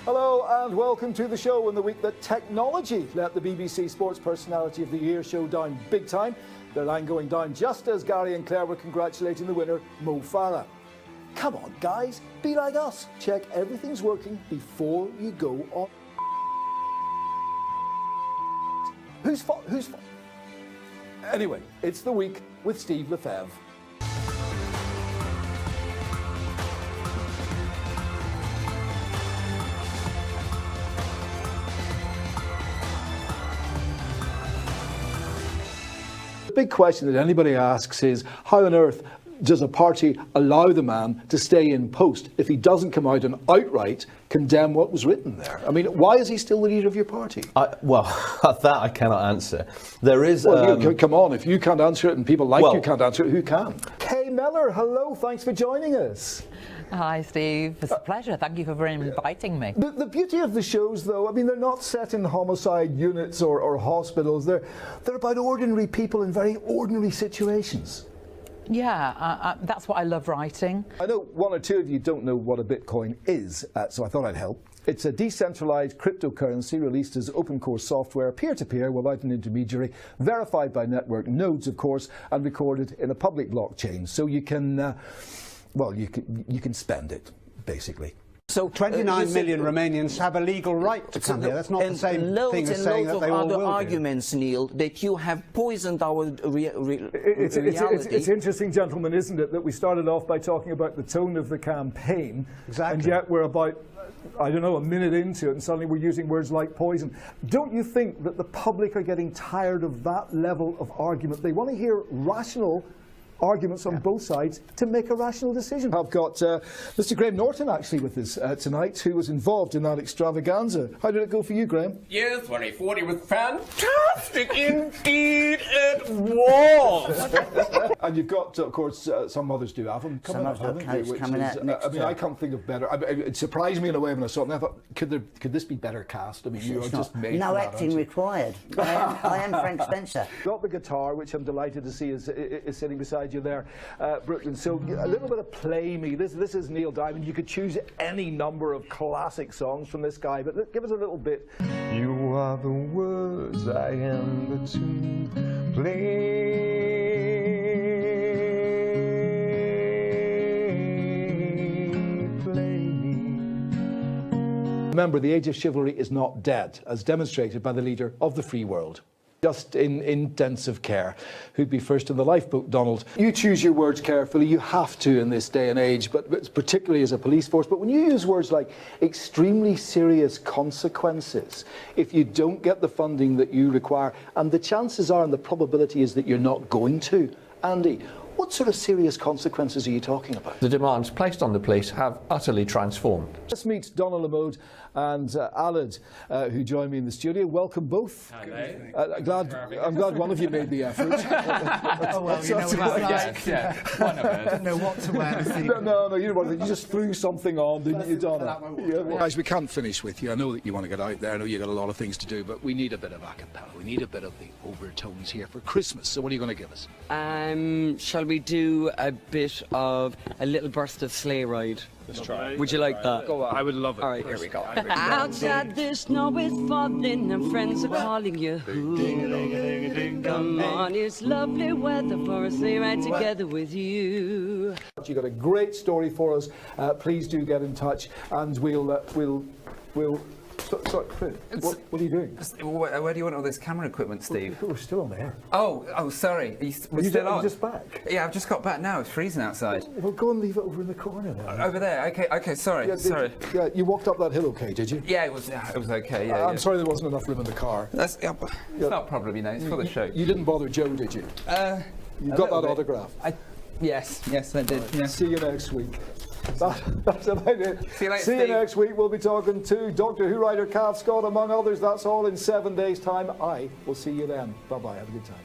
Hello and welcome to the show in the week that technology let the BBC Sports Personality of the Year show down big time. Their line going down just as Gary and Claire were congratulating the winner, Mo Farah. Come on, guys, be like us. Check everything's working before you go on. Whose fault? Anyway, it's the week with Steve Lefebvre. The big question that anybody asks is, how on earth does a party allow the man to stay in post if he doesn't come out and outright condemn what was written there? I mean, why is he still the leader of your party? Well, that I cannot answer. There is... Well, come on, if you can't answer it and people like you can't answer it, who can? Kay Miller, hello, thanks for joining us. Hi, Steve. It's a pleasure. Thank you for inviting me. The beauty of the shows, though, I mean, they're not set in homicide units or hospitals. They're about ordinary people in very ordinary situations. Yeah, that's what I love writing. I know one or two of you don't know what a Bitcoin is, so I thought I'd help. It's a decentralized cryptocurrency released as open core software, peer-to-peer, without an intermediary, verified by network nodes, of course, and recorded in a public blockchain. So you can, you can spend it, basically. So 29 million Romanians have a legal right to come here. That's not the same thing as saying that they all will do. Loads and other arguments, Neil, that you have poisoned our reality. It's interesting, gentlemen, isn't it, that we started off by talking about the tone of the campaign, and yet we're about, I don't know, a minute into it, and suddenly we're using words like poison. Don't you think that the public are getting tired of that level of argument? They want to hear rational arguments on both sides to make a rational decision. I've got Mr. Graham Norton actually with us tonight, who was involved in that extravaganza. How did it go for you, Graham? Yes, 2040 was fantastic indeed. It was. And you've got, of course, some others do have them coming up, haven't they? Coming out next I mean, I can't think of better. It surprised me in a way when I saw it. And I thought, could this be better cast? I mean, you are just made. No acting required. I am Frank Spencer. Got the guitar, which I'm delighted to see is sitting beside you there, Brooklyn. So a little bit of play me. This is Neil Diamond. You could choose any number of classic songs from this guy, but give us a little bit. You are the words, I am the tune. Play me. Remember, the age of chivalry is not dead, as demonstrated by the leader of the free world. Just in intensive care. Who'd be first in the lifeboat, Donald? You choose your words carefully. You have to in this day and age, but particularly as a police force. But when you use words like extremely serious consequences, if you don't get the funding that you require, and the chances are and the probability is that you're not going to, Andy, what sort of serious consequences are you talking about? The demands placed on the police have utterly transformed. Let's meet Donald Lamode and Aled, who join me in the studio. Welcome both. I'm glad one of you made the effort. Oh, well, you know what it's like. One of us. I don't know what to wear this evening. No, you know what, you just threw something on, didn't you, Donna? Guys, we can't finish with you. I know that you want to get out there. I know you've got a lot of things to do, but we need a bit of a cappella. We need a bit of the overtones here for Christmas. So what are you going to give us? Shall we do a bit of a little burst of Sleigh Ride? Let's try. Would you like that? Go on, I would love it. All right, here we go. Outside the snow is falling and friends are calling you. Come on, it's lovely weather for a sleigh ride together with you. You got a great story for us. Please do get in touch, and we'll. Sorry, what are you doing? Where do you want all this camera equipment, Steve? We're still on there. Oh, sorry. We're still on. You're just back? Yeah, I've just got back now. It's freezing outside. Well, go and leave it over in the corner now. Over there. Okay. Sorry. Sorry. Yeah, you walked up that hill, okay? Did you? Yeah, it was okay. Yeah. I'm sorry there wasn't enough room in the car. It's not a problem, It's for the show. You didn't bother Joe, did you? You got that autograph. Yes, I did. Yeah. See you next week. That's about it. See you later, See you next week. We'll be talking to Doctor Who writer Cath Scott, among others. That's all in 7 days' time. I will see you then. Bye-bye. Have a good time.